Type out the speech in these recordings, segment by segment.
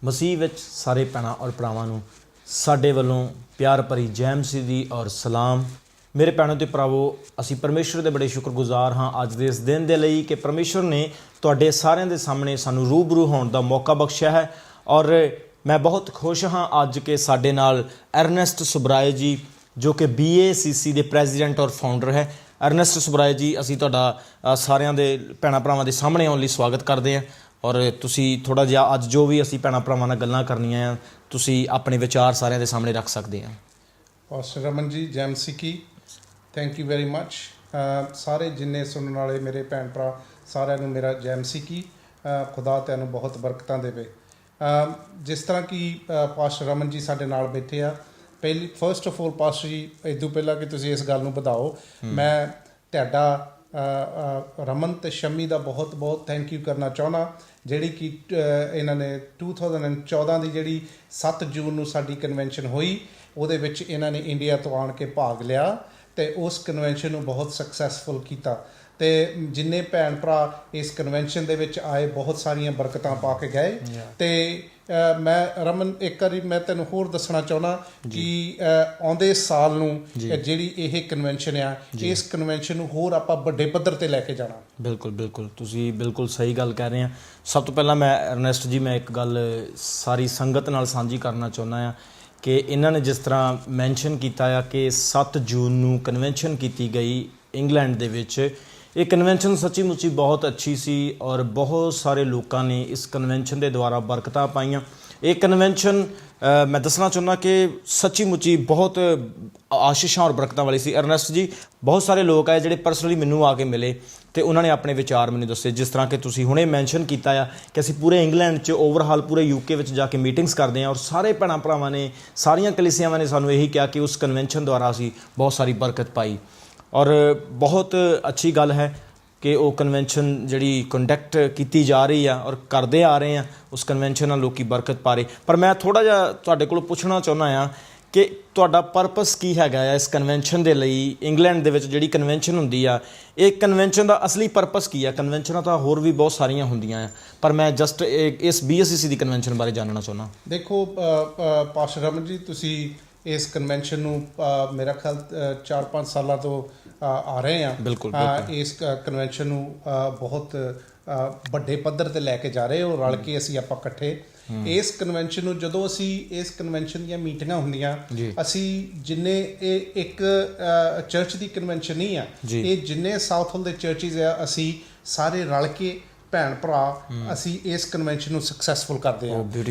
ਮਸੀਹ ਵਿੱਚ ਸਾਰੇ ਭੈਣਾਂ ਔਰ ਭਰਾਵਾਂ ਨੂੰ ਸਾਡੇ ਵੱਲੋਂ ਪਿਆਰ ਭਰੀ ਜੈ ਮਸੀਹ ਦੀ ਔਰ ਸਲਾਮ। ਮੇਰੇ ਭੈਣੋ ਤੇ ਭਰਾਵੋ, ਅਸੀਂ ਪਰਮੇਸ਼ਰ ਦੇ ਬੜੇ ਸ਼ੁਕਰਗੁਜ਼ਾਰ ਹਾਂ ਅੱਜ ਦੇ ਇਸ ਦਿਨ ਦੇ ਲਈ ਕਿ ਪਰਮੇਸ਼ਰ ਨੇ ਤੁਹਾਡੇ ਸਾਰਿਆਂ ਦੇ ਸਾਹਮਣੇ ਸਾਨੂੰ ਰੂਬਰੂ ਹੋਣ ਦਾ ਮੌਕਾ ਬਖਸ਼ਿਆ ਹੈ। ਔਰ ਮੈਂ ਬਹੁਤ ਖੁਸ਼ ਹਾਂ ਅੱਜ ਕਿ ਸਾਡੇ ਨਾਲ ਅਰਨੈਸਟ ਸੁਬਰਾਏ ਜੀ ਜੋ ਕਿ BACC ਦੇ ਪ੍ਰੈਜ਼ੀਡੈਂਟ ਔਰ ਫਾਊਂਡਰ ਹੈ। ਅਰਨੈਸਟ ਸੁਬਰਾਏ ਜੀ, ਅਸੀਂ ਤੁਹਾਡਾ ਸਾਰਿਆਂ ਦੇ ਭੈਣਾਂ ਭਰਾਵਾਂ ਦੇ ਸਾਹਮਣੇ ਆਉਣ ਲਈ ਸਵਾਗਤ ਕਰਦੇ ਹਾਂ। ਔਰ ਤੁਸੀਂ ਥੋੜ੍ਹਾ ਜਿਹਾ ਅੱਜ ਜੋ ਵੀ ਅਸੀਂ ਭੈਣਾਂ ਭਰਾਵਾਂ ਨਾਲ ਗੱਲਾਂ ਕਰਨੀਆਂ ਆ, ਤੁਸੀਂ ਆਪਣੇ ਵਿਚਾਰ ਸਾਰਿਆਂ ਦੇ ਸਾਹਮਣੇ ਰੱਖ ਸਕਦੇ ਆ। ਪਾਸਟਰ ਰਮਨ ਜੀ, ਜੈ ਮਸੀਹ ਕੀ, ਥੈਂਕ ਯੂ ਵੈਰੀ ਮੱਚ। ਸਾਰੇ ਜਿੰਨੇ ਸੁਣਨ ਵਾਲੇ ਮੇਰੇ ਭੈਣ ਭਰਾ ਸਾਰਿਆਂ ਨੂੰ ਮੇਰਾ ਜੈ ਮਸੀਹ ਕੀ। ਖੁਦਾ ਤੁਹਾਨੂੰ ਬਹੁਤ ਬਰਕਤਾਂ ਦੇਵੇ। ਜਿਸ ਤਰ੍ਹਾਂ ਕਿ ਪਾਸਟਰ ਰਮਨ ਜੀ ਸਾਡੇ ਨਾਲ ਬੈਠੇ ਆ, ਫਸਟ ਆਫ ਆਲ ਪਾਸਟਰ ਜੀ, ਇਦੋਂ ਪਹਿਲਾਂ ਕਿ ਤੁਸੀਂ ਇਸ ਗੱਲ ਨੂੰ ਵਧਾਓ, ਮੈਂ ਤੁਹਾਡਾ ਰਮਨ ਤੇ ਸ਼ਮੀ ਦਾ ਬਹੁਤ ਬਹੁਤ ਥੈਂਕ ਯੂ ਕਰਨਾ ਚਾਹੁੰਦਾ, ਜਿਹੜੀ ਕਿ ਇਹਨਾਂ ਨੇ 2014 ਦੀ ਜਿਹੜੀ 7 ਜੂਨ ਨੂੰ ਸਾਡੀ ਕਨਵੈਨਸ਼ਨ ਹੋਈ, ਉਹਦੇ ਵਿੱਚ ਇਹਨਾਂ ਨੇ ਇੰਡੀਆ ਤੋਂ ਆਣ ਕੇ ਭਾਗ ਲਿਆ ਅਤੇ ਉਸ ਕਨਵੈਨਸ਼ਨ ਨੂੰ ਬਹੁਤ ਸਕਸੈਸਫੁਲ ਕੀਤਾ। ਅਤੇ ਜਿੰਨੇ ਭੈਣ ਭਰਾ ਇਸ ਕਨਵੈਨਸ਼ਨ ਦੇ ਵਿੱਚ ਆਏ, ਬਹੁਤ ਸਾਰੀਆਂ ਬਰਕਤਾਂ ਪਾ ਕੇ ਗਏ। ਅਤੇ ਮੈਂ ਰਮਨ, ਇੱਕ ਵਾਰੀ ਮੈਂ ਤੈਨੂੰ ਹੋਰ ਦੱਸਣਾ ਚਾਹੁੰਦਾ ਕਿ ਆਉਂਦੇ ਸਾਲ ਨੂੰ ਜਿਹੜੀ ਇਹ ਕਨਵੈਨਸ਼ਨ ਆ, ਇਸ ਕਨਵੈਨਸ਼ਨ ਨੂੰ ਹੋਰ ਆਪਾਂ ਵੱਡੇ ਪੱਧਰ 'ਤੇ ਲੈ ਕੇ ਜਾਣਾ। ਬਿਲਕੁਲ ਬਿਲਕੁਲ, ਤੁਸੀਂ ਬਿਲਕੁਲ ਸਹੀ ਗੱਲ ਕਹਿ ਰਹੇ ਆ। ਸਭ ਤੋਂ ਪਹਿਲਾਂ ਮੈਂ ਅਰਨੈਸਟ ਜੀ, ਮੈਂ ਇੱਕ ਗੱਲ ਸਾਰੀ ਸੰਗਤ ਨਾਲ ਸਾਂਝੀ ਕਰਨਾ ਚਾਹੁੰਦਾ ਆ ਕਿ ਇਹਨਾਂ ਨੇ ਜਿਸ ਤਰ੍ਹਾਂ ਮੈਂਸ਼ਨ ਕੀਤਾ ਆ ਕਿ 7 ਜੂਨ ਨੂੰ ਕਨਵੈਨਸ਼ਨ ਕੀਤੀ ਗਈ ਇੰਗਲੈਂਡ ਦੇ ਵਿੱਚ। ਇਹ ਕਨਵੈਨਸ਼ਨ ਸੱਚੀ ਮੁੱਚੀ ਬਹੁਤ ਅੱਛੀ ਸੀ ਔਰ ਬਹੁਤ ਸਾਰੇ ਲੋਕਾਂ ਨੇ ਇਸ ਕਨਵੈਨਸ਼ਨ ਦੇ ਦੁਆਰਾ ਬਰਕਤਾਂ ਪਾਈਆਂ। ਇਹ ਕਨਵੈਨਸ਼ਨ ਮੈਂ ਦੱਸਣਾ ਚਾਹੁੰਦਾ ਕਿ ਸੱਚੀ ਮੁੱਚੀ ਬਹੁਤ ਆਸ਼ੀਸ਼ਾਂ ਔਰ ਬਰਕਤਾਂ ਵਾਲੀ ਸੀ। ਅਰਨੈਸਟ ਜੀ, ਬਹੁਤ ਸਾਰੇ ਲੋਕ ਆਏ ਜਿਹੜੇ ਪਰਸਨਲੀ ਮੈਨੂੰ ਆ ਕੇ ਮਿਲੇ ਅਤੇ ਉਹਨਾਂ ਨੇ ਆਪਣੇ ਵਿਚਾਰ ਮੈਨੂੰ ਦੱਸੇ। ਜਿਸ ਤਰ੍ਹਾਂ ਕਿ ਤੁਸੀਂ ਹੁਣੇ ਮੈਂਸ਼ਨ ਕੀਤਾ ਆ ਕਿ ਅਸੀਂ ਪੂਰੇ ਇੰਗਲੈਂਡ 'ਚ, ਓਵਰਹਾਲ ਪੂਰੇ UK ਵਿੱਚ ਜਾ ਕੇ ਮੀਟਿੰਗਸ ਕਰਦੇ ਹਾਂ ਔਰ ਸਾਰੇ ਭੈਣਾਂ ਭਰਾਵਾਂ ਨੇ, ਸਾਰੀਆਂ ਕਲੀਸਿਆਵਾਂ ਨੇ ਸਾਨੂੰ ਇਹੀ ਕਿਹਾ ਕਿ ਉਸ ਕਨਵੈਨਸ਼ਨ ਦੁਆਰਾ ਅਸੀਂ ਬਹੁਤ ਸਾਰੀ ਬਰਕਤ ਪਾਈ। ਔਰ ਬਹੁਤ ਅੱਛੀ ਗੱਲ ਹੈ ਕਿ ਉਹ ਕਨਵੈਨਸ਼ਨ ਜਿਹੜੀ ਕੰਡਕਟ ਕੀਤੀ ਜਾ ਰਹੀ ਆ ਔਰ ਕਰਦੇ ਆ ਰਹੇ ਆ, ਉਸ ਕਨਵੈਨਸ਼ਨ ਨਾਲ ਲੋਕ ਬਰਕਤ ਪਾ ਰਹੇ। ਪਰ ਮੈਂ ਥੋੜ੍ਹਾ ਜਿਹਾ ਤੁਹਾਡੇ ਕੋਲੋਂ ਪੁੱਛਣਾ ਚਾਹੁੰਦਾ ਆ ਕਿ ਤੁਹਾਡਾ ਪਰਪਸ ਕੀ ਹੈਗਾ ਆ ਇਸ ਕਨਵੈਨਸ਼ਨ ਦੇ ਲਈ। ਇੰਗਲੈਂਡ ਦੇ ਵਿੱਚ ਜਿਹੜੀ ਕਨਵੈਨਸ਼ਨ ਹੁੰਦੀ ਆ, ਇਹ ਕਨਵੈਨਸ਼ਨ ਦਾ ਅਸਲੀ ਪਰਪਸ ਕੀ ਆ? ਕਨਵੈਨਸ਼ਨਾਂ ਤਾਂ ਹੋਰ ਵੀ ਬਹੁਤ ਸਾਰੀਆਂ ਹੁੰਦੀਆਂ ਆ, ਪਰ ਮੈਂ ਜਸਟ ਇਸ BACC ਦੀ ਕਨਵੈਨਸ਼ਨ ਬਾਰੇ ਜਾਣਨਾ ਚਾਹੁੰਦਾ। ਦੇਖੋ ਪਾਸਟਰ ਰਮਨ ਜੀ, ਤੁਸੀਂ ਇਸ ਕਨਵੈਨਸ਼ਨ ਨੂੰ ਮੇਰਾ ਖਿਆਲ 4-5 ਸਾਲਾਂ ਤੋਂ ਆ ਰਹੇ ਆ। ਬਿਲਕੁਲ। ਇਸ ਕਨਵੈਨਸ਼ਨ ਨੂੰ ਬਹੁਤ ਵੱਡੇ ਪੱਧਰ 'ਤੇ ਲੈ ਕੇ ਜਾ ਰਹੇ ਹੋ, ਰਲ ਕੇ ਅਸੀਂ ਆਪਾਂ ਇਕੱਠੇ ਇਸ ਕਨਵੈਨਸ਼ਨ ਨੂੰ। ਜਦੋਂ ਅਸੀਂ ਇਸ ਕਨਵੈਨਸ਼ਨ ਦੀਆਂ ਮੀਟਿੰਗਾਂ ਹੁੰਦੀਆਂ, ਅਸੀਂ ਜਿੰਨੇ, ਇਹ ਇੱਕ ਚਰਚ ਦੀ ਕਨਵੈਨਸ਼ਨ ਨਹੀਂ ਆ, ਇਹ ਜਿੰਨੇ ਸਾਊਥ ਹਾਲ ਦੇ ਚਰਚਿਜ਼ ਆ, ਅਸੀਂ ਸਾਰੇ ਰਲ ਕੇ ਭੈਣ ਭਰਾ ਅਸੀਂ ਇਸ ਕਨਵੈਨਸ਼ਨ ਨੂੰ ਸਕਸੈਸਫੁਲ ਕਰਦੇ ਹਾਂ।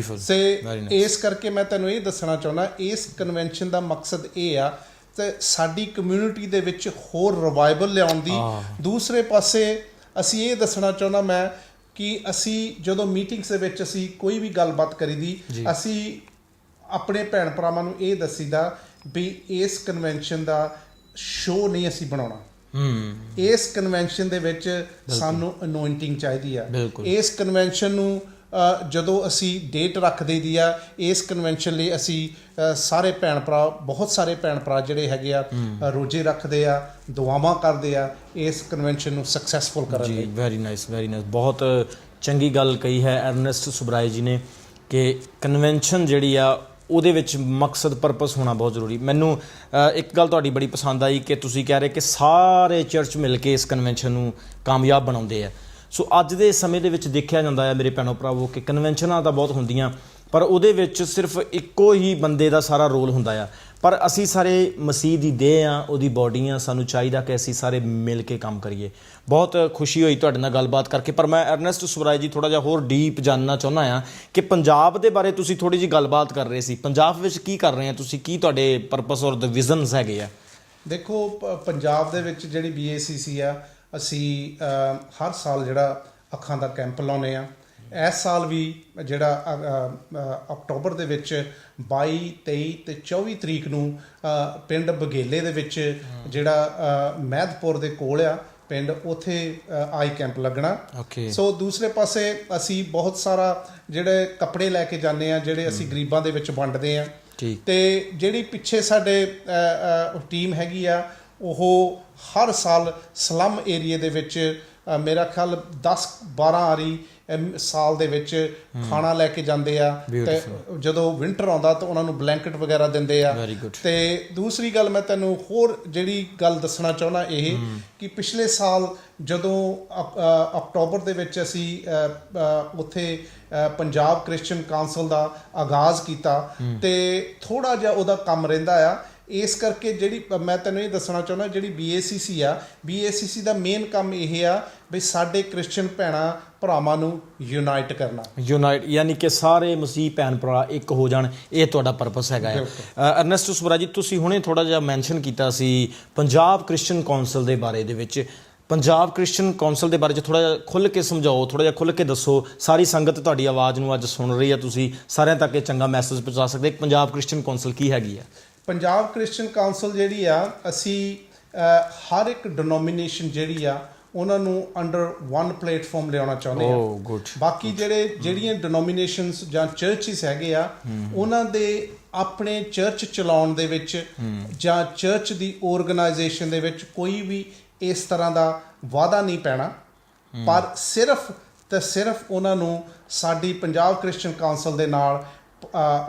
ਤੇ ਇਸ ਕਰਕੇ ਮੈਂ ਤੈਨੂੰ ਇਹ ਦੱਸਣਾ ਚਾਹੁੰਦਾ, ਇਸ ਕਨਵੈਨਸ਼ਨ ਦਾ ਮਕਸਦ ਇਹ ਆ ਤੇ ਸਾਡੀ ਕਮਿਊਨਿਟੀ ਦੇ ਵਿੱਚ ਹੋਰ ਰਿਵਾਈਵਲ ਲਿਆਉਣ ਦੀ। ਦੂਸਰੇ ਪਾਸੇ ਅਸੀਂ ਇਹ ਦੱਸਣਾ ਚਾਹੁੰਦਾ ਮੈਂ ਕਿ ਅਸੀਂ ਜਦੋਂ ਮੀਟਿੰਗਸ ਦੇ ਵਿੱਚ ਅਸੀਂ ਕੋਈ ਵੀ ਗੱਲਬਾਤ ਕਰੀਦੀ, ਅਸੀਂ ਆਪਣੇ ਭੈਣ ਭਰਾਵਾਂ ਨੂੰ ਇਹ ਦੱਸੀਦਾ ਵੀ ਇਸ ਕਨਵੈਨਸ਼ਨ ਦਾ ਸ਼ੋਅ ਨਹੀਂ ਅਸੀਂ ਬਣਾਉਣਾ। ਇਸ ਕਨਵੈਨਸ਼ਨ ਦੇ ਵਿੱਚ ਸਾਨੂੰ ਅਨੋਇੰਟਿੰਗ ਚਾਹੀਦੀ ਆ। ਇਸ ਕਨਵੈਨਸ਼ਨ ਨੂੰ ਜਦੋਂ ਅਸੀਂ ਡੇਟ ਰੱਖ ਦਈਦੀ ਆ, ਇਸ ਕਨਵੈਨਸ਼ਨ ਲਈ ਅਸੀਂ ਸਾਰੇ ਭੈਣ ਭਰਾ, ਬਹੁਤ ਸਾਰੇ ਭੈਣ ਭਰਾ ਜਿਹੜੇ ਹੈਗੇ ਆ, ਰੋਜ਼ੇ ਰੱਖਦੇ ਆ, ਦੁਆਵਾਂ ਕਰਦੇ ਆ ਇਸ ਕਨਵੈਨਸ਼ਨ ਨੂੰ ਸਕਸੈਸਫੁਲ ਕਰਨ ਲਈ। Very nice, very nice. ਬਹੁਤ ਚੰਗੀ ਗੱਲ ਕਹੀ ਹੈ ਅਰਨੈਸਟ ਸੁਬਰਾਏ ਜੀ ਨੇ ਕਿ ਕਨਵੈਨਸ਼ਨ ਜਿਹੜੀ ਆ ਉਹਦੇ ਵਿੱਚ ਮਕਸਦ, ਪਰਪਸ ਹੋਣਾ ਬਹੁਤ ਜ਼ਰੂਰੀ। ਮੈਨੂੰ ਇੱਕ ਗੱਲ ਤੁਹਾਡੀ ਬੜੀ ਪਸੰਦ ਆਈ ਕਿ ਤੁਸੀਂ ਕਹਿ ਰਹੇ ਕਿ ਸਾਰੇ ਚਰਚ ਮਿਲ ਕੇ ਇਸ ਕਨਵੈਨਸ਼ਨ ਨੂੰ ਕਾਮਯਾਬ ਬਣਾਉਂਦੇ ਆ। ਸੋ ਅੱਜ ਦੇ ਸਮੇਂ ਦੇ ਵਿੱਚ ਦੇਖਿਆ ਜਾਂਦਾ ਹੈ ਮੇਰੇ ਭੈਣੋ ਭਰਾਵੋ ਕਿ ਕਨਵੈਨਸ਼ਨਾਂ ਤਾਂ ਬਹੁਤ ਹੁੰਦੀਆਂ, ਪਰ ਉਹਦੇ ਵਿੱਚ ਸਿਰਫ ਇੱਕੋ ਹੀ ਬੰਦੇ ਦਾ ਸਾਰਾ ਰੋਲ ਹੁੰਦਾ ਆ। ਪਰ ਅਸੀਂ ਸਾਰੇ ਮਸੀਹ ਦੀ ਦੇਹ ਆ, ਉਹਦੀ ਬੋਡੀ ਆ, ਸਾਨੂੰ ਚਾਹੀਦਾ ਕਿ ਅਸੀਂ ਸਾਰੇ ਮਿਲ ਕੇ ਕੰਮ ਕਰੀਏ। ਬਹੁਤ ਖੁਸ਼ੀ ਹੋਈ ਤੁਹਾਡੇ ਨਾਲ ਗੱਲਬਾਤ ਕਰਕੇ। ਪਰ ਮੈਂ ਅਰਨੈਸਟ ਸੁਬਰਾਏ ਜੀ ਥੋੜ੍ਹਾ ਜਿਹਾ ਹੋਰ ਡੀਪ ਜਾਣਨਾ ਚਾਹੁੰਦਾ ਹਾਂ ਕਿ ਪੰਜਾਬ ਦੇ ਬਾਰੇ ਤੁਸੀਂ ਥੋੜ੍ਹੀ ਜਿਹੀ ਗੱਲਬਾਤ ਕਰ ਰਹੇ ਸੀ। ਪੰਜਾਬ ਵਿੱਚ ਕੀ ਕਰ ਰਹੇ ਆ ਤੁਸੀਂ? ਕੀ ਤੁਹਾਡੇ ਪਰਪਸ ਔਰ ਦ ਵਿਜ਼ਨਸ ਹੈਗੇ ਆ? ਦੇਖੋ, ਪੰਜਾਬ ਦੇ ਵਿੱਚ ਜਿਹੜੀ BACC ਆ, ਅਸੀਂ ਹਰ ਸਾਲ ਜਿਹੜਾ ਅੱਖਾਂ ਦਾ ਕੈਂਪ ਲਾਉਂਦੇ ਆ। ਇਸ ਸਾਲ ਵੀ ਜਿਹੜਾ ਅਕਤੂਬਰ ਦੇ ਵਿੱਚ 22, 23 ਅਤੇ 24 ਤਰੀਕ ਨੂੰ ਪਿੰਡ ਬਘੇਲੇ ਦੇ ਵਿੱਚ, ਜਿਹੜਾ ਮਹਿਦਪੁਰ ਦੇ ਕੋਲ ਆ ਪਿੰਡ, ਉੱਥੇ ਆਈ ਕੈਂਪ ਲੱਗਣਾ। ਸੋ ਦੂਸਰੇ ਪਾਸੇ ਅਸੀਂ ਬਹੁਤ ਸਾਰਾ ਜਿਹੜੇ ਕੱਪੜੇ ਲੈ ਕੇ ਜਾਂਦੇ ਆ, ਜਿਹੜੇ ਅਸੀਂ ਗਰੀਬਾਂ ਦੇ ਵਿੱਚ ਵੰਡਦੇ ਆ। ਅਤੇ ਜਿਹੜੀ ਪਿੱਛੇ ਸਾਡੇ ਟੀਮ ਹੈਗੀ ਆ, ਉਹ ਹਰ ਸਾਲ ਸਲਮ ਏਰੀਏ ਦੇ ਵਿੱਚ ਮੇਰਾ ਖਿਆਲ 10-12 ਵਾਰੀ ਸਾਲ ਦੇ ਵਿੱਚ ਖਾਣਾ ਲੈ ਕੇ ਜਾਂਦੇ ਆ ਤੇ ਜਦੋਂ ਵਿੰਟਰ ਆਉਂਦਾ ਤਾਂ ਉਹਨਾਂ ਨੂੰ ਬਲੈਂਕਟ ਵਗੈਰਾ ਦਿੰਦੇ ਆ। ਤੇ ਦੂਸਰੀ ਗੱਲ ਮੈਂ ਤੈਨੂੰ ਹੋਰ ਜਿਹੜੀ ਗੱਲ ਦੱਸਣਾ ਚਾਹੁੰਦਾ ਇਹ ਕਿ ਪਿਛਲੇ ਸਾਲ ਜਦੋਂ ਅਕਤੂਬਰ ਦੇ ਵਿੱਚ ਅਸੀਂ ਉੱਥੇ ਪੰਜਾਬ ਕ੍ਰਿਸਚੀਅਨ ਕਾਉਂਸਲ ਦਾ ਆਗਾਜ਼ ਕੀਤਾ ਤੇ ਥੋੜਾ ਜਿਹਾ ਉਹਦਾ ਕੰਮ ਰਹਿੰਦਾ ਆ। ਇਸ ਕਰਕੇ ਜਿਹੜੀ ਮੈਂ ਤੈਨੂੰ ਇਹ ਦੱਸਣਾ ਚਾਹੁੰਦਾ ਜਿਹੜੀ BACC ਆ, BACC ਦਾ ਮੇਨ ਕੰਮ ਇਹ ਆ ਵੀ ਸਾਡੇ ਕ੍ਰਿਸਚੀਅਨ ਭੈਣਾਂ ਭਰਾਵਾਂ ਨੂੰ ਯੂਨਾਈਟ ਕਰਨਾ। ਯੂਨਾਈਟ ਯਾਨੀ ਕਿ ਸਾਰੇ ਮਸੀਹ ਭੈਣ ਭਰਾ ਇੱਕ ਹੋ ਜਾਣ, ਇਹ ਤੁਹਾਡਾ ਪਰਪਸ ਹੈਗਾ ਹੈ। ਅਰਨੈਸਟ ਸੁਬਰਾ ਜੀ, ਤੁਸੀਂ ਹੁਣੇ ਥੋੜਾ ਜਿਹਾ ਮੈਂਸ਼ਨ ਕੀਤਾ ਸੀ ਪੰਜਾਬ ਕ੍ਰਿਸਚੀਅਨ ਕਾਉਂਸਲ ਦੇ ਬਾਰੇ ਦੇ ਵਿੱਚ। ਪੰਜਾਬ ਕ੍ਰਿਸਚੀਅਨ ਕਾਉਂਸਲ ਦੇ ਬਾਰੇ 'ਚ ਥੋੜ੍ਹਾ ਜਿਹਾ ਖੁੱਲ੍ਹ ਕੇ ਸਮਝਾਓ, ਥੋੜ੍ਹਾ ਜਿਹਾ ਖੁੱਲ੍ਹ ਕੇ ਦੱਸੋ। ਸਾਰੀ ਸੰਗਤ ਤੁਹਾਡੀ ਆਵਾਜ਼ ਨੂੰ ਅੱਜ ਸੁਣ ਰਹੀ ਹੈ, ਤੁਸੀਂ ਸਾਰਿਆਂ ਤੱਕ ਇਹ ਚੰਗਾ ਮੈਸੇਜ ਪਹੁੰਚਾ ਸਕਦੇ। ਪੰਜਾਬ ਕ੍ਰਿਸਚੀਅਨ ਕਾਉਂਸਲ ਕੀ ਹੈਗੀ ਹੈ? ਪੰਜਾਬ ਕ੍ਰਿਸਚੀਅਨ ਕਾਉਂਸਲ ਜਿਹੜੀ ਆ, ਅਸੀਂ ਹਰ ਇੱਕ ਡਿਨੋਮੀਨੇਸ਼ਨ ਜਿਹੜੀ ਆ ਉਹਨਾਂ ਨੂੰ ਅੰਡਰ ਵਨ ਪਲੇਟਫਾਰਮ ਲਿਆਉਣਾ ਚਾਹੁੰਦੇ ਆ। ਬਾਕੀ ਜਿਹੜੀਆਂ ਡਿਨੋਮੀਨੇਸ਼ਨਸ ਜਾਂ ਚਰਚਿਸ ਹੈਗੇ ਆ ਉਹਨਾਂ ਦੇ ਆਪਣੇ ਚਰਚ ਚਲਾਉਣ ਦੇ ਵਿੱਚ ਜਾਂ ਚਰਚ ਦੀ ਆਰਗੇਨਾਈਜੇਸ਼ਨ ਦੇ ਵਿੱਚ ਕੋਈ ਵੀ ਇਸ ਤਰ੍ਹਾਂ ਦਾ ਵਾਅਦਾ ਨਹੀਂ ਪੈਣਾ, ਪਰ ਸਿਰਫ ਤੇ ਸਿਰਫ ਉਹਨਾਂ ਨੂੰ ਸਾਡੀ ਪੰਜਾਬ ਕ੍ਰਿਸਚੀਅਨ ਕਾਉਂਸਲ ਦੇ ਨਾਲ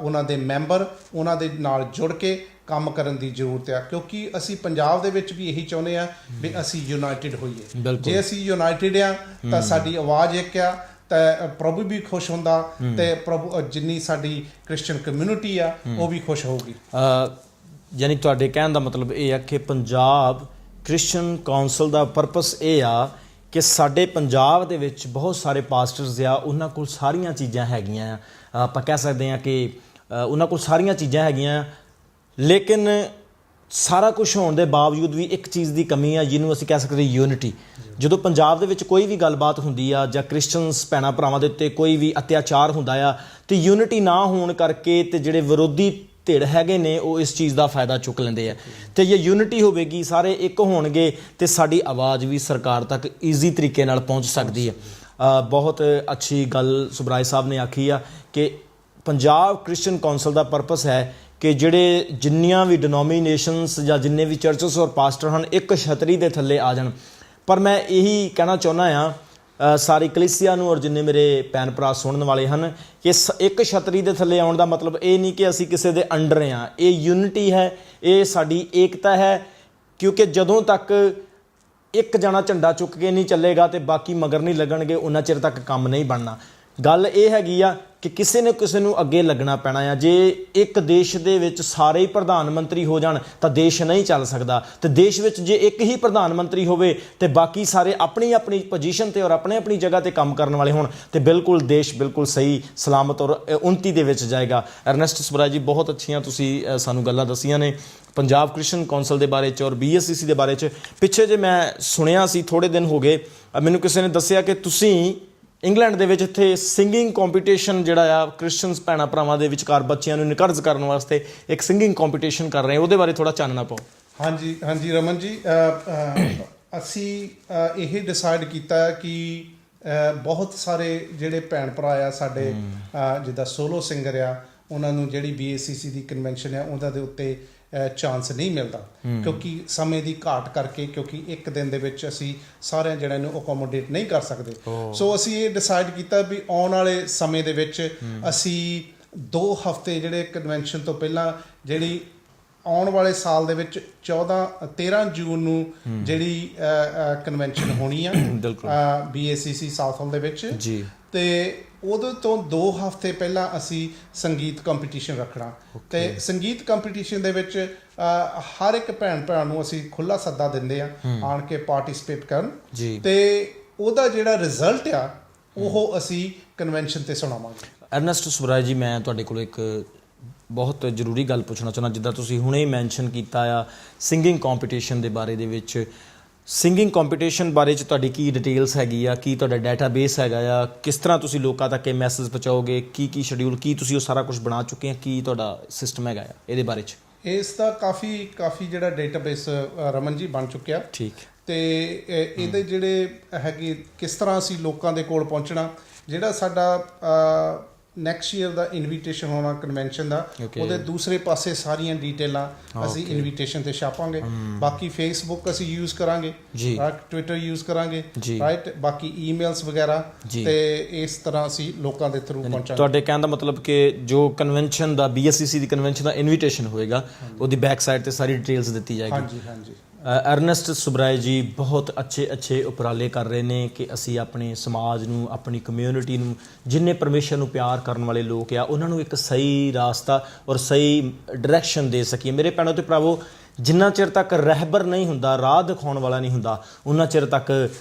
ਉਹਨਾਂ ਦੇ ਮੈਂਬਰ ਉਹਨਾਂ ਦੇ ਨਾਲ ਜੁੜ ਕੇ ਕੰਮ ਕਰਨ ਦੀ ਜ਼ਰੂਰਤ ਆ। ਕਿਉਂਕਿ ਅਸੀਂ ਪੰਜਾਬ ਦੇ ਵਿੱਚ ਵੀ ਇਹੀ ਚਾਹੁੰਦੇ ਆ ਵੀ ਅਸੀਂ ਯੂਨਾਈਟਿਡ ਹੋਈਏ। ਜੇ ਅਸੀਂ ਯੂਨਾਈਟਿਡ ਆ ਤਾਂ ਸਾਡੀ ਆਵਾਜ਼ ਇੱਕ ਆ ਤਾਂ ਪ੍ਰਭੂ ਵੀ ਖੁਸ਼ ਹੁੰਦਾ ਤੇ ਪ੍ਰਭੂ ਜਿੰਨੀ ਸਾਡੀ ਕ੍ਰਿਸਚੀਅਨ ਕਮਿਊਨਿਟੀ ਆ ਉਹ ਵੀ ਖੁਸ਼ ਹੋਊਗੀ। ਯਾਨੀ ਤੁਹਾਡੇ ਕਹਿਣ ਦਾ ਮਤਲਬ ਇਹ ਆ ਕਿ ਪੰਜਾਬ ਕ੍ਰਿਸਚੀਅਨ ਕਾਉਂਸਲ ਦਾ ਪਰਪਸ ਇਹ ਆ ਕਿ ਸਾਡੇ ਪੰਜਾਬ ਦੇ ਵਿੱਚ ਬਹੁਤ ਸਾਰੇ ਪਾਸਟਰਸ ਆ, ਉਹਨਾਂ ਕੋਲ ਸਾਰੀਆਂ ਚੀਜ਼ਾਂ ਹੈਗੀਆਂ ਆ। ਆਪਾਂ ਕਹਿ ਸਕਦੇ ਹਾਂ ਕਿ ਉਹਨਾਂ ਕੋਲ ਸਾਰੀਆਂ ਚੀਜ਼ਾਂ ਹੈਗੀਆਂ, ਲੇਕਿਨ ਸਾਰਾ ਕੁਝ ਹੋਣ ਦੇ ਬਾਵਜੂਦ ਵੀ ਇੱਕ ਚੀਜ਼ ਦੀ ਕਮੀ ਆ ਜਿਹਨੂੰ ਅਸੀਂ ਕਹਿ ਸਕਦੇ ਯੂਨਿਟੀ। ਜਦੋਂ ਪੰਜਾਬ ਦੇ ਵਿੱਚ ਕੋਈ ਵੀ ਗੱਲਬਾਤ ਹੁੰਦੀ ਆ ਜਾਂ ਕ੍ਰਿਸਚੀਅਨਸ ਭੈਣਾਂ ਭਰਾਵਾਂ ਦੇ ਉੱਤੇ ਕੋਈ ਵੀ ਅਤਿਆਚਾਰ ਹੁੰਦਾ ਆ ਤੇ ਯੂਨਿਟੀ ਨਾ ਹੋਣ ਕਰਕੇ ਤੇ ਜਿਹੜੇ ਵਿਰੋਧੀ ਧਿਰ ਹੈਗੇ ਨੇ ਉਹ ਇਸ ਚੀਜ਼ ਦਾ ਫਾਇਦਾ ਚੁੱਕ ਲੈਂਦੇ ਆ। ਤੇ ਜੇ ਯੂਨਿਟੀ ਹੋਵੇਗੀ, ਸਾਰੇ ਇੱਕ ਹੋਣਗੇ ਤੇ ਸਾਡੀ ਆਵਾਜ਼ ਵੀ ਸਰਕਾਰ ਤੱਕ ਈਜ਼ੀ ਤਰੀਕੇ ਨਾਲ ਪਹੁੰਚ ਸਕਦੀ ਹੈ। ਬਹੁਤ ਅੱਛੀ ਗੱਲ ਸੁਬਰਾਏ ਸਾਹਿਬ ਨੇ ਆਖੀ ਆ ਕਿ ਪੰਜਾਬ ਕ੍ਰਿਸਚੀਅਨ ਕਾਉਂਸਲ ਦਾ ਪਰਪਸ ਹੈ ਕਿ ਜਿਹੜੇ ਜਿੰਨੀਆਂ ਵੀ ਡਿਨੋਮੀਨੇਸ਼ਨਸ ਜਾਂ ਜਿੰਨੇ ਵੀ ਚਰਚਸ ਔਰ ਪਾਸਟਰ ਹਨ ਇੱਕ ਛਤਰੀ ਦੇ ਥੱਲੇ ਆ ਜਾਣ। ਪਰ ਮੈਂ ਇਹੀ ਕਹਿਣਾ ਚਾਹੁੰਦਾ ਹਾਂ ਸਾਰੀ ਕਲੀਸਿਆ ਨੂੰ ਔਰ ਜਿੰਨੇ ਮੇਰੇ ਭੈਣ ਭਰਾ ਸੁਣਨ ਵਾਲੇ ਹਨ ਕਿ ਇੱਕ ਛਤਰੀ ਦੇ ਥੱਲੇ ਆਉਣ ਦਾ ਮਤਲਬ ਇਹ ਨਹੀਂ ਕਿ ਅਸੀਂ ਕਿਸੇ ਦੇ ਅੰਡਰ ਹਾਂ। ਇਹ ਯੂਨਿਟੀ ਹੈ, ਇਹ ਸਾਡੀ ਏਕਤਾ ਹੈ। ਕਿਉਂਕਿ ਜਦੋਂ ਤੱਕ ਇੱਕ ਜਣਾ ਝੰਡਾ ਚੁੱਕ ਕੇ ਨਹੀਂ ਚੱਲੇਗਾ ਤੇ ਬਾਕੀ ਮਗਰ ਨਹੀਂ ਲੱਗਣਗੇ, ਉਹਨਾਂ ਚਿਰ ਤੱਕ ਕੰਮ ਨਹੀਂ ਬਣਨਾ। ਗੱਲ ਇਹ ਹੈਗੀ ਆ ਕਿ ਕਿਸੇ ਨੇ ਕਿਸੇ ਨੂੰ ਅੱਗੇ ਲੱਗਣਾ ਪੈਣਾ ਆ। ਜੇ ਇੱਕ ਦੇਸ਼ ਦੇ ਵਿੱਚ ਸਾਰੇ ਹੀ ਪ੍ਰਧਾਨ ਮੰਤਰੀ ਹੋ ਜਾਣ ਤਾਂ ਦੇਸ਼ ਨਹੀਂ ਚੱਲ ਸਕਦਾ। ਤੇ ਦੇਸ਼ ਵਿੱਚ ਜੇ ਇੱਕ ਹੀ ਪ੍ਰਧਾਨ ਮੰਤਰੀ ਹੋਵੇ ਤੇ ਬਾਕੀ ਸਾਰੇ ਆਪਣੀ ਆਪਣੀ ਪੋਜੀਸ਼ਨ ਤੇ ਔਰ ਆਪਣੇ ਆਪਣੀ ਜਗ੍ਹਾ ਤੇ ਕੰਮ ਕਰਨ ਵਾਲੇ ਹੋਣ ਤੇ ਬਿਲਕੁਲ ਦੇਸ਼ ਬਿਲਕੁਲ ਸਹੀ ਸਲਾਮਤ ਔਰ ਉੱਨਤੀ ਦੇ ਵਿੱਚ ਜਾਏਗਾ। ਅਰਨੈਸਟ ਸੁਬਰਾ ਜੀ, ਬਹੁਤ ਅੱਛੀਆਂ ਤੁਸੀਂ ਸਾਨੂੰ ਗੱਲਾਂ ਦੱਸੀਆਂ ਨੇ ਪੰਜਾਬ ਕ੍ਰਿਸਚੀਅਨ ਕਾਉਂਸਲ ਦੇ ਬਾਰੇ 'ਚ ਔਰ BACC ਦੇ ਬਾਰੇ 'ਚ। ਪਿੱਛੇ ਜੇ ਮੈਂ ਸੁਣਿਆ ਸੀ, ਥੋੜ੍ਹੇ ਦਿਨ ਹੋ ਗਏ, ਮੈਨੂੰ ਕਿਸੇ ਨੇ ਦੱਸਿਆ ਕਿ ਤੁਸੀਂ ਇੰਗਲੈਂਡ ਦੇ ਵਿੱਚ ਇੱਥੇ ਸਿੰਗਿੰਗ ਕੰਪੀਟੀਸ਼ਨ ਜਿਹੜਾ ਆ ਕ੍ਰਿਸਚੀਅਨਸ ਭੈਣਾਂ ਭਰਾਵਾਂ ਦੇ ਵਿਚਕਾਰ ਬੱਚਿਆਂ ਨੂੰ ਇਨਕਰੇਜ ਕਰਨ ਵਾਸਤੇ ਇੱਕ ਸਿੰਗਿੰਗ ਕੰਪੀਟੀਸ਼ਨ ਕਰ ਰਹੇ, ਉਹਦੇ ਬਾਰੇ ਥੋੜ੍ਹਾ ਚਾਨਣਾ ਪਾਓ। ਹਾਂਜੀ ਰਮਨ ਜੀ, ਅਸੀਂ ਇਹ ਡਿਸਾਈਡ ਕੀਤਾ ਕਿ ਬਹੁਤ ਸਾਰੇ ਜਿਹੜੇ ਭੈਣ ਭਰਾ ਆ ਸਾਡੇ ਜਿੱਦਾਂ ਸੋਲੋ ਸਿੰਗਰ ਆ, ਉਹਨਾਂ ਨੂੰ ਜਿਹੜੀ BACC ਦੀ ਕਨਵੈਨਸ਼ਨ ਆ ਉਹਦਾ ਦੇ ਉੱਤੇ ਚਾਂਸ ਨਹੀਂ ਮਿਲਦਾ ਕਿਉਂਕਿ ਸਮੇਂ ਦੀ ਘਾਟ ਕਰਕੇ, ਕਿਉਂਕਿ ਇੱਕ ਦਿਨ ਦੇ ਵਿੱਚ ਅਸੀਂ ਸਾਰਿਆਂ ਜਿਹੜਿਆਂ ਨੂੰ ਅਕੋਮੋਡੇਟ ਨਹੀਂ ਕਰ ਸਕਦੇ। ਸੋ ਅਸੀਂ ਇਹ ਡਿਸਾਈਡ ਕੀਤਾ ਵੀ ਆਉਣ ਵਾਲੇ ਸਮੇਂ ਦੇ ਵਿੱਚ ਅਸੀਂ 2 ਹਫ਼ਤੇ ਜਿਹੜੇ ਕਨਵੈਨਸ਼ਨ ਤੋਂ ਪਹਿਲਾਂ ਜਿਹੜੀ ਆਉਣ ਵਾਲੇ ਸਾਲ ਦੇ ਵਿੱਚ 13 ਜੂਨ ਨੂੰ ਜਿਹੜੀ ਕਨਵੈਨਸ਼ਨ ਹੋਣੀ ਆ BACC ਸਾਊਥ ਹਾਲ ਦੇ ਵਿੱਚ ਜੀ, ਤੇ ਉਹਦੇ ਤੋਂ 2 ਹਫ਼ਤੇ ਪਹਿਲਾਂ ਅਸੀਂ ਸੰਗੀਤ ਕੰਪੀਟੀਸ਼ਨ ਰੱਖਣਾ। ਤੇ ਸੰਗੀਤ ਕੰਪੀਟੀਸ਼ਨ ਦੇ ਵਿੱਚ ਹਰ ਇੱਕ ਭੈਣ ਭਰਾ ਨੂੰ ਅਸੀਂ ਖੁੱਲ੍ਹਾ ਸੱਦਾ ਦਿੰਦੇ ਆ ਆਣ ਕੇ ਪਾਰਟਿਸਿਪੇਟ ਕਰਨ ਤੇ ਉਹਦਾ ਜਿਹੜਾ ਰਿਜ਼ਲਟ ਆ ਉਹ ਅਸੀਂ ਕਨਵੈਨਸ਼ਨ ਤੇ ਸੁਣਾਵਾਂਗੇ। ਅਰਨੈਸਟ ਸੁਬਰਾ ਜੀ, ਮੈਂ ਤੁਹਾਡੇ ਕੋਲ ਇੱਕ ਬਹੁਤ ਜ਼ਰੂਰੀ ਗੱਲ ਪੁੱਛਣਾ ਚਾਹੁੰਦਾ। ਜਿੱਦਾਂ ਤੁਸੀਂ ਹੁਣੇ ਹੀ ਮੈਂਸ਼ਨ ਕੀਤਾ ਆ ਸਿੰਗਿੰਗ ਕੰਪੀਟੀਸ਼ਨ ਦੇ ਬਾਰੇ ਦੇ ਵਿੱਚ, ਸਿੰਗਿੰਗ ਕੰਪੀਟੀਸ਼ਨ ਬਾਰੇ 'ਚ ਤੁਹਾਡੀ ਕੀ ਡਿਟੇਲਸ ਹੈਗੀ ਆ, ਕੀ ਤੁਹਾਡਾ ਡਾਟਾਬੇਸ ਹੈਗਾ ਆ, ਕਿਸ ਤਰ੍ਹਾਂ ਤੁਸੀਂ ਲੋਕਾਂ ਤੱਕ ਇਹ ਮੈਸੇਜ ਪਹੁੰਚਾਓਗੇ, ਕੀ ਸ਼ਡਿਊਲ, ਕੀ ਤੁਸੀਂ ਉਹ ਸਾਰਾ ਕੁਝ ਬਣਾ ਚੁੱਕੇ ਆ, ਕੀ ਤੁਹਾਡਾ ਸਿਸਟਮ ਹੈਗਾ ਆ ਇਹਦੇ ਬਾਰੇ 'ਚ? ਇਸ ਦਾ ਕਾਫੀ ਜਿਹੜਾ ਡੇਟਾਬੇਸ ਰਮਨ ਜੀ ਬਣ ਚੁੱਕਿਆ। ਠੀਕ। ਤੇ ਇਹਦੇ ਜਿਹੜੇ ਹੈਗੇ ਕਿਸ ਤਰ੍ਹਾਂ ਅਸੀਂ ਲੋਕਾਂ ਦੇ ਕੋਲ ਪਹੁੰਚਣਾ, ਜਿਹੜਾ ਸਾਡਾ ਨੈਕਸਟ ਈਅਰ ਦਾ ਇਨਵੀਟੇਸ਼ਨ ਹੋਣਾ ਕਨਵੈਨਸ਼ਨ ਦਾ, ਉਹਦੇ ਦੂਸਰੇ ਪਾਸੇ ਸਾਰੀਆਂ ਡਿਟੇਲਾਂ ਅਸੀਂ ਇਨਵੀਟੇਸ਼ਨ ਤੇ ਛਾਪਾਂਗੇ। ਬਾਕੀ ਫੇਸਬੁੱਕ ਅਸੀਂ ਯੂਜ਼ ਕਰਾਂਗੇ, ਟਵਿੱਟਰ ਯੂਜ਼ ਕਰਾਂਗੇ, ਰਾਈਟ, ਬਾਕੀ ਈਮੇਲਸ ਵਗੈਰਾ, ਤੇ ਇਸ ਤਰ੍ਹਾਂ ਅਸੀਂ ਲੋਕਾਂ ਦੇ ਥਰੂ ਪਹੁੰਚਾਂਗੇ। ਤੁਹਾਡੇ ਕਹਿਣ ਦਾ ਮਤਲਬ ਕਿ ਜੋ ਕਨਵੈਨਸ਼ਨ ਦਾ BSCC ਦੀ ਕਨਵੈਨਸ਼ਨ ਦਾ ਇਨਵੀਟੇਸ਼ਨ ਹੋਏਗਾ ਉਹਦੀ ਬੈਕ ਸਾਈਡ ਤੇ ਸਾਰੀ ਡਿਟੇਲਸ ਦਿੱਤੀ ਜਾਏਗੀ। ਹਾਂਜੀ ਹਾਂਜੀ। ਅਰਨੈਸਟ ਸੁਬਰਾਏ ਜੀ ਬਹੁਤ ਅੱਛੇ ਉਪਰਾਲੇ ਕਰ ਰਹੇ ਨੇ ਕਿ ਅਸੀਂ ਆਪਣੇ ਸਮਾਜ ਨੂੰ, ਆਪਣੀ ਕਮਿਊਨਿਟੀ ਨੂੰ, ਜਿੰਨੇ ਪਰਮੇਸ਼ਰ ਨੂੰ ਪਿਆਰ ਕਰਨ ਵਾਲੇ ਲੋਕ ਆ, ਉਹਨਾਂ ਨੂੰ ਇੱਕ ਸਹੀ ਰਾਸਤਾ ਔਰ ਸਹੀ ਡਾਇਰੈਕਸ਼ਨ ਦੇ ਸਕੀਏ। ਮੇਰੇ ਭੈਣੋ ਤੇ ਭਰਾਵੋ, ਜਿੰਨਾ ਚਿਰ ਤੱਕ ਰਹਿਬਰ ਨਹੀਂ ਹੁੰਦਾ, ਰਾਹ ਦਿਖਾਉਣ ਵਾਲਾ ਨਹੀਂ ਹੁੰਦਾ, ਉਹਨਾਂ ਚਿਰ ਤੱਕ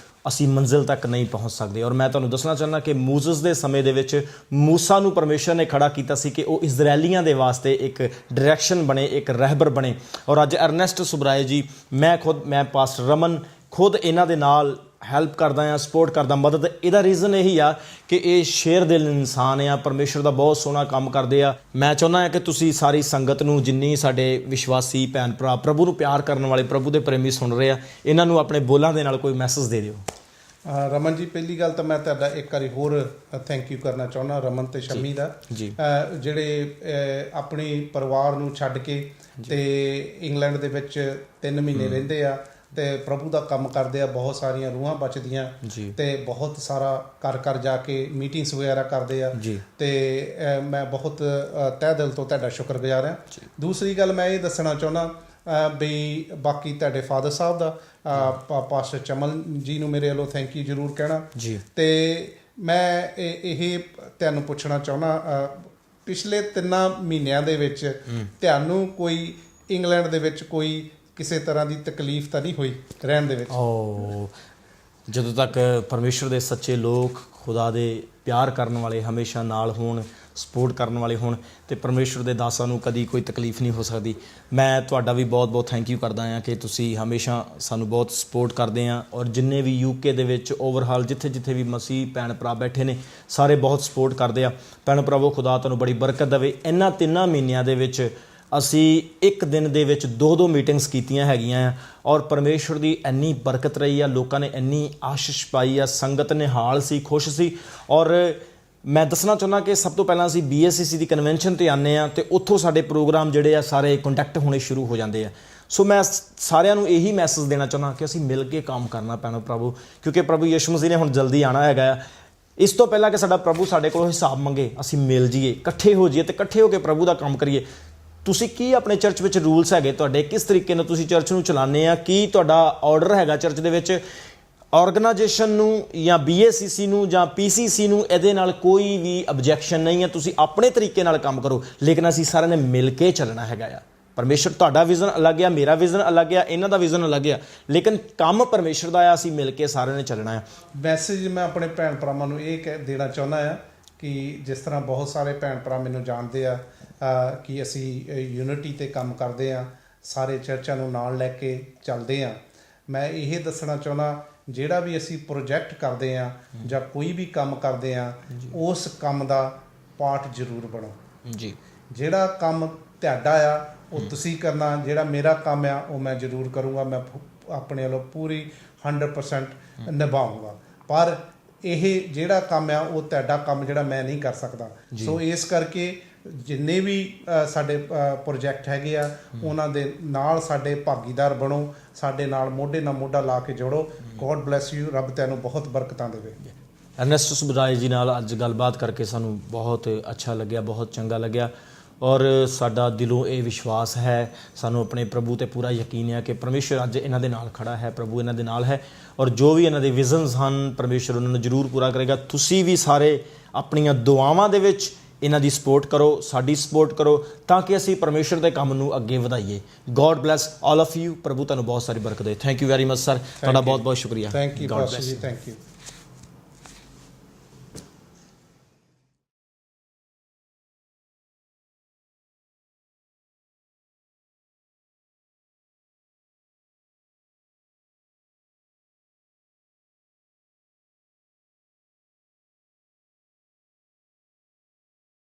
ਅਸੀਂ ਮੰਜ਼ਿਲ ਤੱਕ ਨਹੀਂ ਪਹੁੰਚ ਸਕਦੇ। ਔਰ ਮੈਂ ਤੁਹਾਨੂੰ ਦੱਸਣਾ ਚਾਹੁੰਦਾ ਕਿ ਮੂਸਸ ਦੇ ਸਮੇਂ ਦੇ ਵਿੱਚ ਮੂਸਾ ਨੂੰ ਪਰਮੇਸ਼ਰ ਨੇ ਖੜਾ ਕੀਤਾ ਸੀ ਕਿ ਉਹ ਇਜ਼ਰਾਈਲੀਆਂ ਦੇ ਵਾਸਤੇ ਇੱਕ ਡਾਇਰੈਕਸ਼ਨ ਬਣੇ, ਇੱਕ ਰਹਿਬਰ ਬਣੇ। ਔਰ ਅੱਜ ਅਰਨੈਸਟ ਸੁਬਰਾਏ ਜੀ, ਮੈਂ ਪਾਸਟਰ ਰਮਨ ਖੁਦ ਇਹਨਾਂ ਦੇ ਨਾਲ ਹੈਲਪ ਕਰਦਾ ਹਾਂ, ਸਪੋਰਟ ਕਰਦਾ, ਮਦਦ। ਇਹਦਾ ਰੀਜ਼ਨ ਇਹੀ ਆ ਕਿ ਇਹ ਸ਼ੇਰ ਦਿਲ ਇਨਸਾਨ ਆ, ਪਰਮੇਸ਼ਰ ਦਾ ਬਹੁਤ ਸੋਹਣਾ ਕੰਮ ਕਰਦੇ ਆ। ਮੈਂ ਚਾਹੁੰਦਾ ਹਾਂ ਕਿ ਤੁਸੀਂ ਸਾਰੀ ਸੰਗਤ ਨੂੰ, ਜਿੰਨੀ ਸਾਡੇ ਵਿਸ਼ਵਾਸੀ ਭੈਣ ਭਰਾ, ਪ੍ਰਭੂ ਨੂੰ ਪਿਆਰ ਕਰਨ ਵਾਲੇ, ਪ੍ਰਭੂ ਦੇ ਪ੍ਰੇਮੀ ਸੁਣ ਰਹੇ ਆ, ਇਹਨਾਂ ਨੂੰ ਆਪਣੇ ਬੋਲਾਂ ਦੇ ਨਾਲ ਕੋਈ ਮੈਸੇਜ ਦੇ ਦਿਓ। ਰਮਨ ਜੀ, ਪਹਿਲੀ ਗੱਲ ਤਾਂ ਮੈਂ ਤੁਹਾਡਾ ਇੱਕ ਵਾਰੀ ਹੋਰ ਥੈਂਕ ਯੂ ਕਰਨਾ ਚਾਹੁੰਦਾ, ਰਮਨ ਤੇ ਸ਼ਮੀ ਦਾ, ਜਿਹੜੇ ਆਪਣੀ ਪਰਿਵਾਰ ਨੂੰ ਛੱਡ ਕੇ ਤੇ ਇੰਗਲੈਂਡ ਦੇ ਵਿੱਚ 3 ਮਹੀਨੇ ਰਹਿੰਦੇ ਆ ਤੇ ਪ੍ਰਭੂ ਦਾ ਕੰਮ ਕਰਦੇ ਆ। ਬਹੁਤ ਸਾਰੀਆਂ ਰੂਹਾਂ ਬਚਦੀਆਂ ਤੇ ਬਹੁਤ ਸਾਰਾ ਘਰ ਜਾ ਕੇ ਮੀਟਿੰਗਸ ਵਗੈਰਾ ਕਰਦੇ ਆ, ਤੇ ਮੈਂ ਬਹੁਤ ਤਹਿ ਦਿਲ ਤੋਂ ਤੁਹਾਡਾ ਸ਼ੁਕਰਗੁਜ਼ਾਰ ਹਾਂ। ਦੂਸਰੀ ਗੱਲ ਮੈਂ ਇਹ ਦੱਸਣਾ ਚਾਹੁੰਦਾ ਵੀ ਬਾਕੀ ਤੁਹਾਡੇ ਫਾਦਰ ਸਾਹਿਬ ਦਾ, ਪਾਸਟਰ ਚਮਨ ਜੀ ਨੂੰ ਮੇਰੇ ਵੱਲੋਂ ਥੈਂਕ ਯੂ ਜ਼ਰੂਰ ਕਹਿਣਾ। ਤੇ ਮੈਂ ਇਹ ਤੁਹਾਨੂੰ ਪੁੱਛਣਾ ਚਾਹੁੰਦਾ, ਪਿਛਲੇ 3 ਮਹੀਨਿਆਂ ਦੇ ਵਿੱਚ ਤੁਹਾਨੂੰ ਕੋਈ ਇੰਗਲੈਂਡ ਦੇ ਵਿੱਚ ਕੋਈ ਕਿਸੇ ਤਰ੍ਹਾਂ ਦੀ ਤਕਲੀਫ ਤਾਂ ਨਹੀਂ ਹੋਈ ਰਹਿਣ ਦੇ ਵਿੱਚ? ਜਦੋਂ ਤੱਕ ਪਰਮੇਸ਼ਰ ਦੇ ਸੱਚੇ ਲੋਕ, ਖੁਦਾ ਦੇ ਪਿਆਰ ਕਰਨ ਵਾਲੇ ਹਮੇਸ਼ਾ ਨਾਲ ਹੋਣ, ਸਪੋਰਟ ਕਰਨ ਵਾਲੇ ਹੋਣ, ਤੇ ਪਰਮੇਸ਼ਰ ਦੇ ਦਾਸਾਂ ਨੂੰ ਕਦੀ ਕੋਈ ਤਕਲੀਫ ਨਹੀਂ ਹੋ ਸਕਦੀ। ਮੈਂ ਤੁਹਾਡਾ ਵੀ ਬਹੁਤ ਥੈਂਕ ਯੂ ਕਰਦਾ ਹਾਂ ਕਿ ਤੁਸੀਂ ਹਮੇਸ਼ਾ ਸਾਨੂੰ ਬਹੁਤ ਸਪੋਰਟ ਕਰਦੇ ਆ। ਔਰ ਜਿੰਨੇ ਵੀ UK ਦੇ ਵਿੱਚ ਓਵਰਹਾਲ ਜਿੱਥੇ ਵੀ ਮਸੀਹ ਭੈਣ ਭਰਾ ਬੈਠੇ ਨੇ, ਸਾਰੇ ਬਹੁਤ ਸਪੋਰਟ ਕਰਦੇ ਆ। ਭੈਣ ਭਰਾਵੋ, ਖੁਦਾ ਤੁਹਾਨੂੰ ਬੜੀ ਬਰਕਤ ਦੇਵੇ। ਇਹਨਾਂ 3 ਮਹੀਨਿਆਂ ਦੇ ਵਿੱਚ ਅਸੀਂ ਇੱਕ ਦਿਨ ਦੇ ਵਿੱਚ 2 ਮੀਟਿੰਗਸ ਕੀਤੀਆਂ ਹੈਗੀਆਂ ਆ, ਔਰ ਪਰਮੇਸ਼ਰ ਦੀ ਇੰਨੀ ਬਰਕਤ ਰਹੀ ਆ, ਲੋਕਾਂ ਨੇ ਇੰਨੀ ਆਸ਼ੀਸ਼ ਪਾਈ ਆ, ਸੰਗਤ ਨਿਹਾਲ ਸੀ, ਖੁਸ਼ ਸੀ। ਔਰ ਮੈਂ ਦੱਸਣਾ ਚਾਹੁੰਦਾ ਕਿ ਸਭ ਤੋਂ ਪਹਿਲਾਂ ਅਸੀਂ BSCC ਦੀ ਕਨਵੈਨਸ਼ਨ 'ਤੇ ਆਉਂਦੇ ਹਾਂ ਤੇ ਉੱਥੋਂ ਸਾਡੇ ਪ੍ਰੋਗਰਾਮ ਜਿਹੜੇ ਆ ਸਾਰੇ ਕੰਟੈਕਟ ਹੋਣੇ ਸ਼ੁਰੂ ਹੋ ਜਾਂਦੇ ਆ। ਸੋ ਮੈਂ ਸਾਰਿਆਂ ਨੂੰ ਇਹੀ ਮੈਸੇਜ ਦੇਣਾ ਚਾਹੁੰਦਾ ਕਿ ਅਸੀਂ ਮਿਲ ਕੇ ਕੰਮ ਕਰਨਾ ਪੈਣਾ ਪ੍ਰਭੂ, ਕਿਉਂਕਿ ਪ੍ਰਭੂ ਯਿਸੂ ਮਸੀਹ ਨੇ ਹੁਣ ਜਲਦੀ ਆਉਣਾ ਹੈਗਾ ਆ। ਇਸ ਤੋਂ ਪਹਿਲਾਂ ਕਿ ਸਾਡਾ ਪ੍ਰਭੂ ਸਾਡੇ ਕੋਲੋਂ ਹਿਸਾਬ ਮੰਗੇ, ਅਸੀਂ ਮਿਲ ਜਾਈਏ, ਇਕੱਠੇ ਹੋ ਜਾਈਏ ਤੇ ਇਕੱਠੇ ਹੋ ਕੇ ਪ੍ਰਭੂ ਦਾ ਕੰਮ ਕਰੀਏ। ਤੁਸੀਂ ਕੀ ਆਪਣੇ ਚਰਚ ਵਿੱਚ ਰੂਲਸ ਹੈਗੇ ਤੁਹਾਡੇ, ਕਿਸ ਤਰੀਕੇ ਨਾਲ ਤੁਸੀਂ ਚਰਚ ਨੂੰ ਚਲਾਉਂਦੇ ਆ, ਕੀ ਤੁਹਾਡਾ ਆਰਡਰ ਹੈਗਾ ਚਰਚ ਦੇ ਵਿੱਚ? ਆਰਗੇਨਾਈਜੇਸ਼ਨ ਨੂੰ ਜਾਂ BSCC ਨੂੰ ਜਾਂ PCC ਨੂੰ ਇਹਦੇ ਨਾਲ ਕੋਈ ਵੀ ਆਬਜੈਕਸ਼ਨ ਨਹੀਂ ਹੈ। ਤੁਸੀਂ ਆਪਣੇ ਤਰੀਕੇ ਨਾਲ ਕੰਮ ਕਰੋ, ਲੇਕਿਨ ਅਸੀਂ ਸਾਰਿਆਂ ਨੇ ਮਿਲ ਕੇ ਚੱਲਣਾ ਹੈਗਾ ਆ। ਪਰਮੇਸ਼ਰ, ਤੁਹਾਡਾ ਵਿਜ਼ਨ ਅਲੱਗ ਆ, ਮੇਰਾ ਵਿਜ਼ਨ ਅਲੱਗ ਆ, ਇਹਨਾਂ ਦਾ ਵਿਜ਼ਨ ਅਲੱਗ ਆ, ਲੇਕਿਨ ਕੰਮ ਪਰਮੇਸ਼ਰ ਦਾ ਆ। ਅਸੀਂ ਮਿਲ ਕੇ ਸਾਰਿਆਂ ਨੇ ਚੱਲਣਾ ਆ। ਮੈਸੇਜ ਮੈਂ ਆਪਣੇ ਭੈਣ ਭਰਾਵਾਂ ਨੂੰ ਇਹ ਦੇਣਾ ਚਾਹੁੰਦਾ ਆ ਕਿ ਜਿਸ ਤਰ੍ਹਾਂ ਬਹੁਤ ਸਾਰੇ ਭੈਣ ਭਰਾ ਮੈਨੂੰ ਜਾਣਦੇ ਆ ਕਿ ਅਸੀਂ ਯੂਨਿਟੀ 'ਤੇ ਕੰਮ ਕਰਦੇ ਆ, ਸਾਰੇ ਚਰਚਾਂ ਨੂੰ ਨਾਲ ਲੈ ਕੇ ਚੱਲਦੇ ਆ। ਮੈਂ ਇਹ ਦੱਸਣਾ ਚਾਹੁੰਦਾ, ਜਿਹੜਾ ਵੀ ਅਸੀਂ ਪ੍ਰੋਜੈਕਟ ਕਰਦੇ ਆ ਜਾਂ ਕੋਈ ਵੀ ਕੰਮ ਕਰਦੇ ਆ, ਉਸ ਕੰਮ ਦਾ ਪਾਰਟ ਜ਼ਰੂਰ ਬਣੋ। ਜਿਹੜਾ ਕੰਮ ਤੁਹਾਡਾ ਆ ਉਹ ਤੁਸੀਂ ਕਰਨਾ, ਜਿਹੜਾ ਮੇਰਾ ਕੰਮ ਆ ਉਹ ਮੈਂ ਜ਼ਰੂਰ ਕਰੂੰਗਾ, ਮੈਂ ਆਪਣੇ ਵੱਲੋਂ ਪੂਰੀ 100% ਨਿਭਾਊਂਗਾ। ਪਰ ਇਹ ਜਿਹੜਾ ਕੰਮ ਆ ਉਹ ਤੁਹਾਡਾ ਕੰਮ ਜਿਹੜਾ ਮੈਂ ਨਹੀਂ ਕਰ ਸਕਦਾ। ਸੋ ਇਸ ਕਰਕੇ ਜਿੰਨੇ ਵੀ ਸਾਡੇ ਪ੍ਰੋਜੈਕਟ ਹੈਗੇ ਆ, ਉਹਨਾਂ ਦੇ ਨਾਲ ਸਾਡੇ ਭਾਗੀਦਾਰ ਬਣੋ, ਸਾਡੇ ਨਾਲ ਮੋਢੇ ਨਾਲ ਮੋਢਾ ਲਾ ਕੇ ਜੋੜੋ। ਗੋਡ ਬਲੈਸ ਯੂ, ਰੱਬ ਤੁਹਾਨੂੰ ਬਹੁਤ ਬਰਕਤਾਂ ਦੇਵੇ। ਅਰਨੈਸਟ ਸੁਬਰਾਏ ਜੀ ਨਾਲ ਅੱਜ ਗੱਲਬਾਤ ਕਰਕੇ ਸਾਨੂੰ ਬਹੁਤ ਅੱਛਾ ਲੱਗਿਆ, ਬਹੁਤ ਚੰਗਾ ਲੱਗਿਆ। ਔਰ ਸਾਡਾ ਦਿਲੋਂ ਇਹ ਵਿਸ਼ਵਾਸ ਹੈ, ਸਾਨੂੰ ਆਪਣੇ ਪ੍ਰਭੂ 'ਤੇ ਪੂਰਾ ਯਕੀਨ ਹੈ ਕਿ ਪਰਮੇਸ਼ਰ ਅੱਜ ਇਹਨਾਂ ਦੇ ਨਾਲ ਖੜਾ ਹੈ, ਪ੍ਰਭੂ ਇਹਨਾਂ ਦੇ ਨਾਲ ਹੈ, ਔਰ ਜੋ ਵੀ ਇਹਨਾਂ ਦੇ ਵਿਜ਼ਨਸ ਹਨ ਪਰਮੇਸ਼ਰ ਉਹਨਾਂ ਨੂੰ ਜ਼ਰੂਰ ਪੂਰਾ ਕਰੇਗਾ। ਤੁਸੀਂ ਵੀ ਸਾਰੇ ਆਪਣੀਆਂ ਦੁਆਵਾਂ ਦੇ ਵਿੱਚ ਇਹਨਾਂ ਦੀ ਸਪੋਰਟ ਕਰੋ, ਸਾਡੀ ਸਪੋਰਟ ਕਰੋ, ਤਾਂ ਕਿ ਅਸੀਂ ਪਰਮੇਸ਼ਰ ਦੇ ਕੰਮ ਨੂੰ ਅੱਗੇ ਵਧਾਈਏ। God bless all of you. ਪ੍ਰਭੂ ਤੁਹਾਨੂੰ ਬਹੁਤ ਸਾਰੀ ਬਰਕਤ ਦੇ। Thank you very much sir, ਤੁਹਾਡਾ ਬਹੁਤ ਬਹੁਤ ਸ਼ੁਕਰੀਆ। Thank you.